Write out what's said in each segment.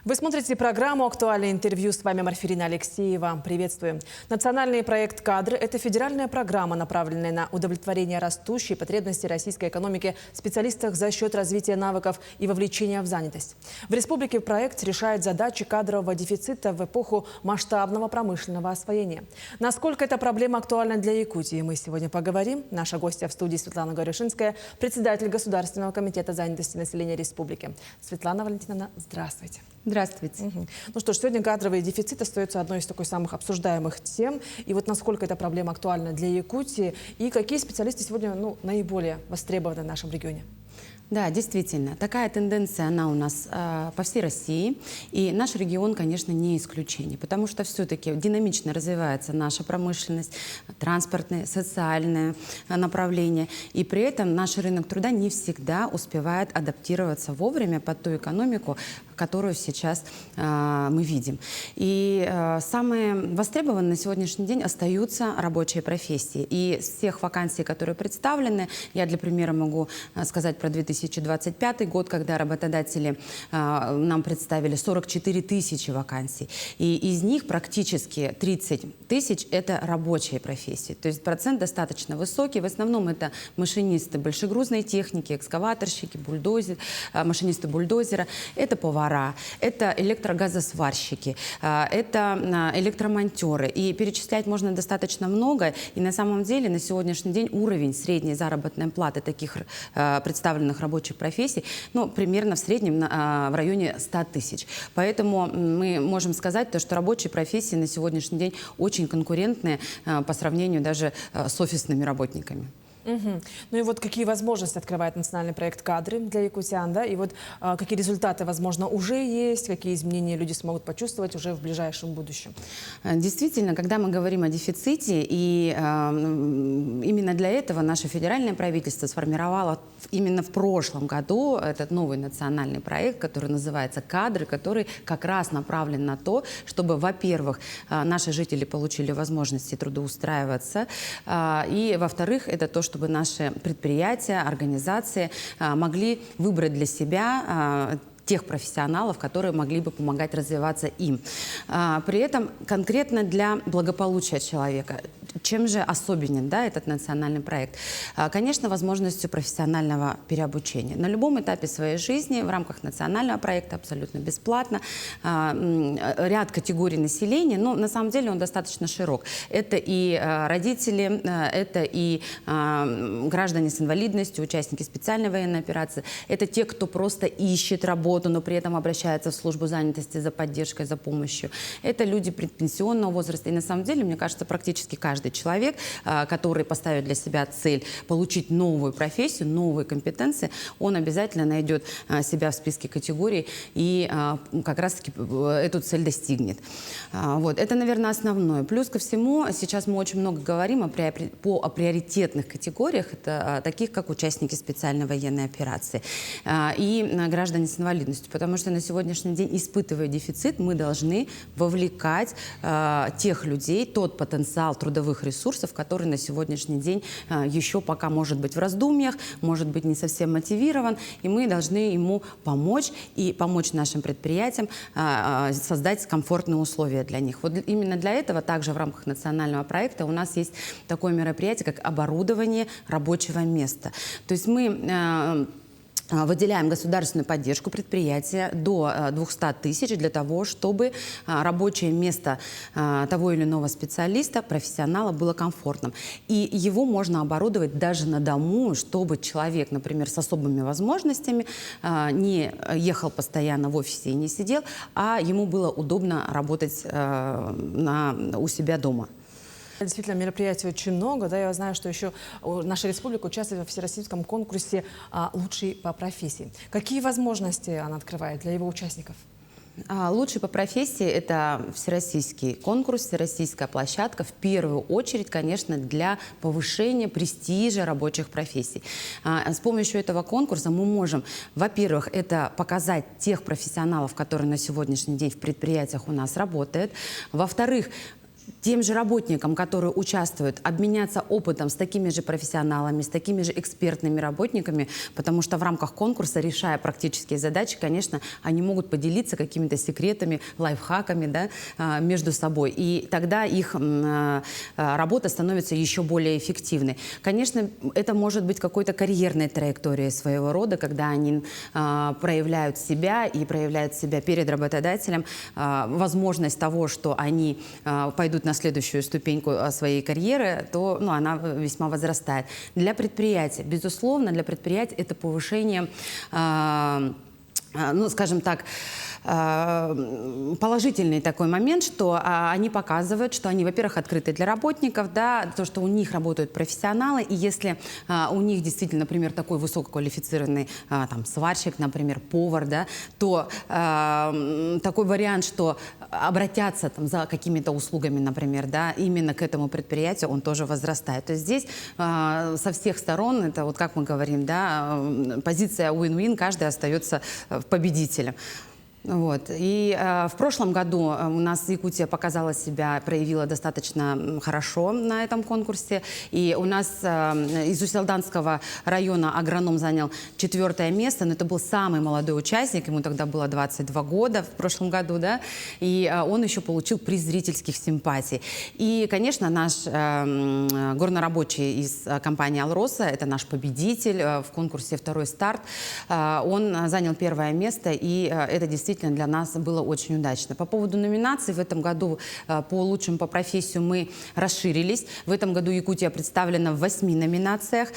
Вы смотрите программу «Актуальное интервью». С вами Марфирина Алексеева. Приветствую. Национальный проект «Кадры» – это федеральная программа, направленная на удовлетворение растущей потребности российской экономики в специалистах за счет развития навыков и вовлечения в занятость. В республике проект решает задачи кадрового дефицита в эпоху масштабного промышленного освоения. Насколько эта проблема актуальна для Якутии, мы сегодня поговорим. Наша гостья в студии Светлана Горюшинская, председатель Государственного комитета занятости населения республики. Светлана Валентиновна, здравствуйте. Здравствуйте. Ну что ж, сегодня кадровый дефицит остается одной из самых обсуждаемых тем. И вот насколько эта проблема актуальна для Якутии и какие специалисты сегодня наиболее востребованы в нашем регионе? Да, действительно, такая тенденция, она у нас по всей России, и наш регион, конечно, не исключение, потому что все-таки динамично развивается наша промышленность, транспортное, социальное направление, и при этом наш рынок труда не всегда успевает адаптироваться вовремя под ту экономику, которую сейчас мы видим. И самые востребованные на сегодняшний день остаются рабочие профессии. И с тех вакансий, которые представлены, я для примера могу сказать про 2025 год, когда работодатели нам представили 44 тысячи вакансий. И из них практически 30 тысяч – это рабочие профессии. То есть процент достаточно высокий. В основном это машинисты большегрузной техники, экскаваторщики, машинисты бульдозера. Это повара, это электрогазосварщики, это электромонтеры. И перечислять можно достаточно много. И на самом деле на сегодняшний день уровень средней заработной платы таких представленных рабочих профессий примерно в среднем в районе 100 тысяч. Поэтому мы можем сказать, что рабочие профессии на сегодняшний день очень конкурентные по сравнению даже с офисными работниками. Ну и вот какие возможности открывает национальный проект «Кадры» для якутян, да? И вот какие результаты, возможно, уже есть, какие изменения люди смогут почувствовать уже в ближайшем будущем? Действительно, когда мы говорим о дефиците, и именно для этого наше федеральное правительство сформировало именно в прошлом году этот новый национальный проект, который называется «Кадры», который как раз направлен на то, чтобы, во-первых, наши жители получили возможности трудоустраиваться, и, во-вторых, это то, чтобы наши предприятия, организации могли выбрать для себя тех профессионалов, которые могли бы помогать развиваться им. При этом конкретно для благополучия человека. Чем же особенен этот национальный проект? Конечно, возможностью профессионального переобучения. На любом этапе своей жизни в рамках национального проекта абсолютно бесплатно. Ряд категорий населения, но на самом деле он достаточно широк. Это и родители, это и граждане с инвалидностью, участники специальной военной операции, это те, кто просто ищет работу, но при этом обращается в службу занятости за поддержкой, за помощью. Это люди предпенсионного возраста. И на самом деле, мне кажется, практически каждый человек, который поставит для себя цель получить новую профессию, новые компетенции, он обязательно найдет себя в списке категорий и как раз-таки эту цель достигнет. Вот. Это, наверное, основное. Плюс ко всему, сейчас мы очень много говорим о приоритетных категориях, это таких, как участники специальной военной операции и граждане с инвалидностью, потому что на сегодняшний день, испытывая дефицит, мы должны вовлекать тех людей, тот потенциал трудовых ресурсов, который на сегодняшний день еще пока может быть в раздумьях, может быть не совсем мотивирован, и мы должны ему помочь и помочь нашим предприятиям создать комфортные условия для них. Вот именно для этого также в рамках национального проекта у нас есть такое мероприятие, как оборудование рабочего места. То есть мы выделяем государственную поддержку предприятия до 200 тысяч для того, чтобы рабочее место того или иного специалиста, профессионала было комфортным. И его можно оборудовать даже на дому, чтобы человек, например, с особыми возможностями не ехал постоянно в офисе и не сидел, а ему было удобно работать у себя дома. Действительно, мероприятий очень много. Да, я знаю, что еще наша республика участвует во всероссийском конкурсе «Лучший по профессии». Какие возможности она открывает для его участников? Лучший по профессии – это всероссийский конкурс, всероссийская площадка, в первую очередь, конечно, для повышения престижа рабочих профессий. С помощью этого конкурса мы можем, во-первых, это показать тех профессионалов, которые на сегодняшний день в предприятиях у нас работают, во-вторых, тем же работникам, которые участвуют, обменяться опытом с такими же профессионалами, с такими же экспертными работниками, потому что в рамках конкурса, решая практические задачи, конечно, они могут поделиться какими-то секретами, лайфхаками, да, между собой. И тогда их работа становится еще более эффективной. Конечно, это может быть какой-то карьерной траекторией своего рода, когда они проявляют себя и проявляют себя перед работодателем, возможность того, что они пойдут на следующую ступеньку своей карьеры, то она весьма возрастает. Для предприятия, безусловно, для предприятия это повышение, скажем так, положительный такой момент, что они показывают, что они, во-первых, открыты для работников, да, то, что у них работают профессионалы, и если у них действительно, например, такой высококвалифицированный сварщик, например, повар, да, то такой вариант, что обратятся за какими-то услугами, например, да, именно к этому предприятию, он тоже возрастает. То есть здесь со всех сторон, это вот как мы говорим, да, позиция win-win, каждый остается победителем. И в прошлом году у нас Якутия показала себя, проявила достаточно хорошо на этом конкурсе. И у нас из Усть-Илданского района агроном занял 4-е место, но это был самый молодой участник, ему тогда было 22 года в прошлом году, да, и он еще получил приз зрительских симпатий. И, конечно, наш горнорабочий из компании «Алроса», это наш победитель в конкурсе «Второй старт», он занял 1-е место, и это действительно для нас было очень удачно. По поводу номинаций, в этом году по лучшим по профессию мы расширились. В этом году Якутия представлена в 8 номинациях.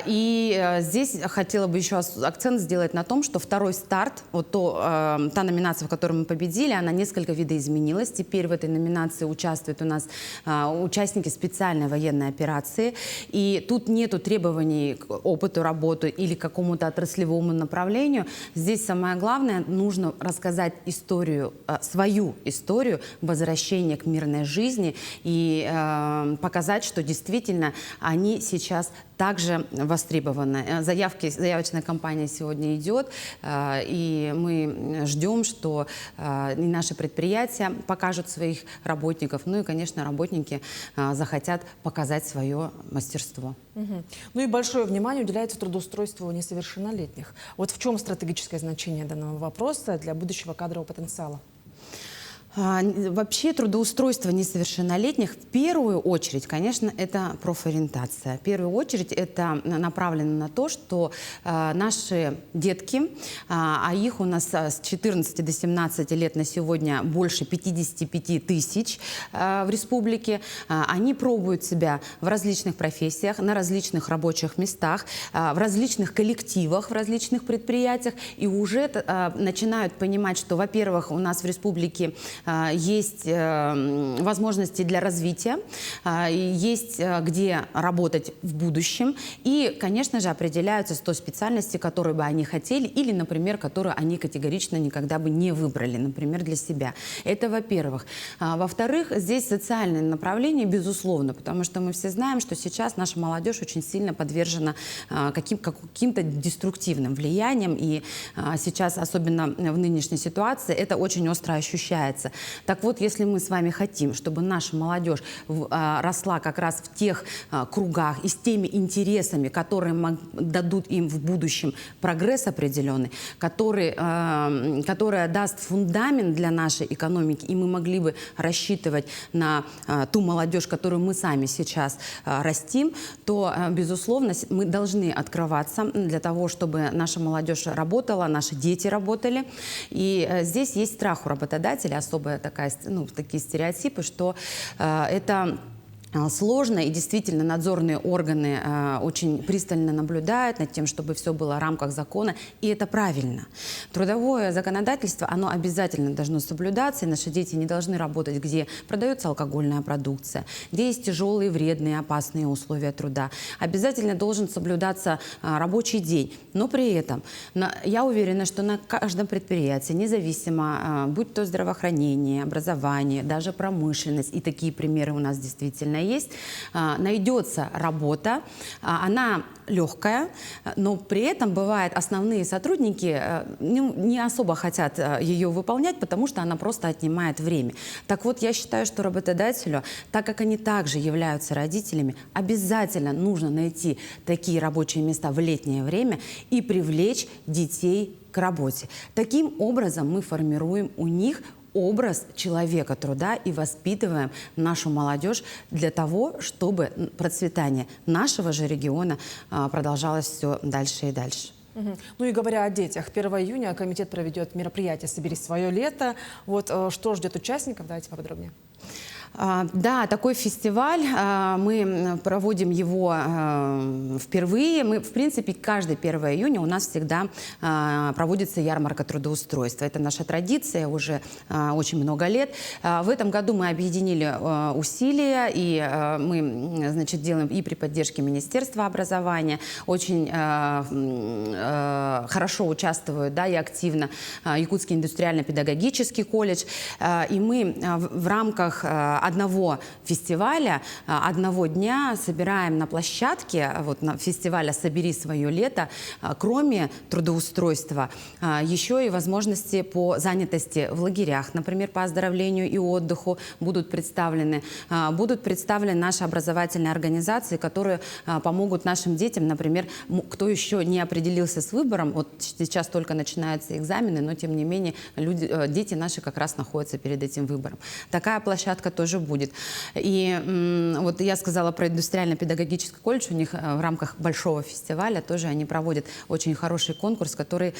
И здесь хотела бы еще акцент сделать на том, что «Второй старт», та номинация, в которой мы победили, она несколько видоизменилась. Теперь в этой номинации участвуют у нас участники специальной военной операции. И тут нету требований к опыту работы или к какому-то отраслевому направлению. Здесь самое главное, нужно рассказать историю, свою историю возвращения к мирной жизни и показать, что действительно они сейчас также востребованы. Заявочная кампания сегодня идет, и мы ждем, что и наши предприятия покажут своих работников, и, конечно, работники захотят показать свое мастерство. И большое внимание уделяется трудоустройству несовершеннолетних. Вот в чем стратегическое значение данного вопроса для будущего кадрового потенциала? Вообще трудоустройство несовершеннолетних в первую очередь, конечно, это профориентация. В первую очередь это направлено на то, что наши детки, а их у нас с 14 до 17 лет на сегодня больше 55 тысяч в республике, они пробуют себя в различных профессиях, на различных рабочих местах, в различных коллективах, в различных предприятиях, и уже начинают понимать, что, во-первых, у нас в республике есть возможности для развития, есть где работать в будущем. И, конечно же, определяются 100 специальностей, которые бы они хотели или, например, которые они категорично никогда бы не выбрали, например, для себя. Это во-первых. Во-вторых, здесь социальное направление, безусловно, потому что мы все знаем, что сейчас наша молодежь очень сильно подвержена каким-то деструктивным влияниям. И сейчас, особенно в нынешней ситуации, это очень остро ощущается. Так вот, если мы с вами хотим, чтобы наша молодежь росла как раз в тех кругах и с теми интересами, которые дадут им в будущем прогресс определенный, которая даст фундамент для нашей экономики, и мы могли бы рассчитывать на ту молодежь, которую мы сами сейчас растим, то, безусловно, мы должны открываться для того, чтобы наша молодежь работала, наши дети работали. И здесь есть страх у работодателя, особая такие стереотипы, что это сложно, и действительно надзорные органы очень пристально наблюдают над тем, чтобы все было в рамках закона, и это правильно. Трудовое законодательство, оно обязательно должно соблюдаться, и наши дети не должны работать, где продается алкогольная продукция, где есть тяжелые, вредные, опасные условия труда. Обязательно должен соблюдаться рабочий день, но при этом я уверена, что на каждом предприятии, независимо, будь то здравоохранение, образование, даже промышленность, и такие примеры у нас действительно есть, найдется работа, она легкая, но при этом бывает основные сотрудники не особо хотят ее выполнять, потому что она просто отнимает время. Так вот, я считаю, что работодателю, так как они также являются родителями, обязательно нужно найти такие рабочие места в летнее время и привлечь детей к работе. Таким образом мы формируем у них образ человека труда и воспитываем нашу молодежь для того, чтобы процветание нашего же региона продолжалось все дальше и дальше. Ну и говоря о детях, 1 июня комитет проведет мероприятие «Собери свое лето». Вот что ждет участников? Давайте поподробнее. Да, такой фестиваль, мы проводим его впервые. В принципе, каждый 1 июня у нас всегда проводится ярмарка трудоустройства. Это наша традиция уже очень много лет. В этом году мы объединили усилия, и мы, значит, делаем и при поддержке Министерства образования. Очень хорошо участвуют, да, и активно Якутский индустриально-педагогический колледж. И мы в рамках одного фестиваля, одного дня собираем на площадке на фестиваля «Собери свое лето», кроме трудоустройства, еще и возможности по занятости в лагерях, например, по оздоровлению и отдыху будут представлены наши образовательные организации, которые помогут нашим детям, например, кто еще не определился с выбором, вот сейчас только начинаются экзамены, но тем не менее дети наши как раз находятся перед этим выбором. Такая площадка тоже будет. И вот я сказала про индустриально-педагогический колледж, у них в рамках большого фестиваля тоже они проводят очень хороший конкурс, который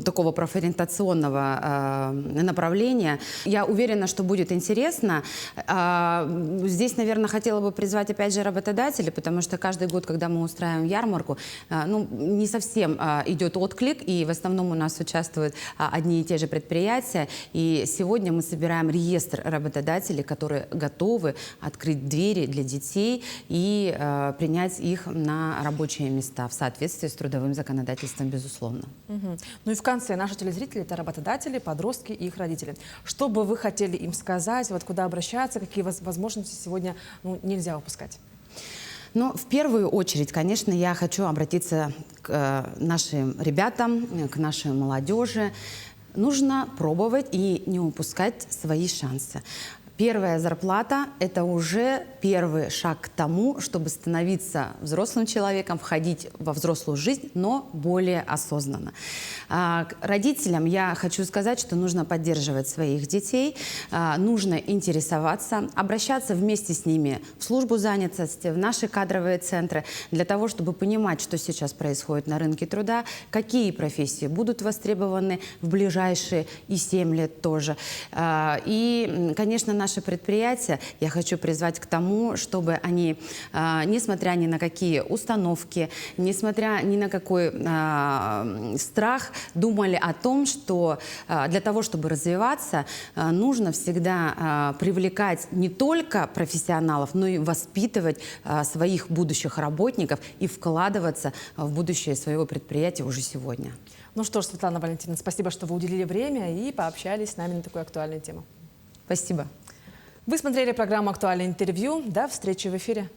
такого профориентационного направления. Я уверена, что будет интересно. Здесь, наверное, хотела бы призвать опять же работодателей, потому что каждый год, когда мы устраиваем ярмарку, не совсем идет отклик, и в основном у нас участвуют одни и те же предприятия. И сегодня мы собираем реестр работодателей, которые готовы открыть двери для детей и принять их на рабочие места в соответствии с трудовым законодательством, безусловно. Ну и в конце наши телезрители – это работодатели, подростки и их родители. Что бы вы хотели им сказать, вот куда обращаться, какие возможности сегодня нельзя упускать? Ну, в первую очередь, конечно, я хочу обратиться к нашим ребятам, к нашей молодежи. Нужно пробовать и не упускать свои шансы. Первая зарплата – это уже первый шаг к тому, чтобы становиться взрослым человеком, входить во взрослую жизнь, но более осознанно. Родителям я хочу сказать, что нужно поддерживать своих детей, нужно интересоваться, обращаться вместе с ними в службу занятости, в наши кадровые центры, для того, чтобы понимать, что сейчас происходит на рынке труда, какие профессии будут востребованы в ближайшие и 7 лет тоже. И, конечно, наши предприятия я хочу призвать к тому, чтобы они, несмотря ни на какие установки, несмотря ни на какой страх, думали о том, что для того, чтобы развиваться, нужно всегда привлекать не только профессионалов, но и воспитывать своих будущих работников и вкладываться в будущее своего предприятия уже сегодня. Ну что ж, Светлана Валентиновна, спасибо, что вы уделили время и пообщались с нами на такую актуальную тему. Спасибо. Вы смотрели программу «Актуальное интервью». До встречи в эфире.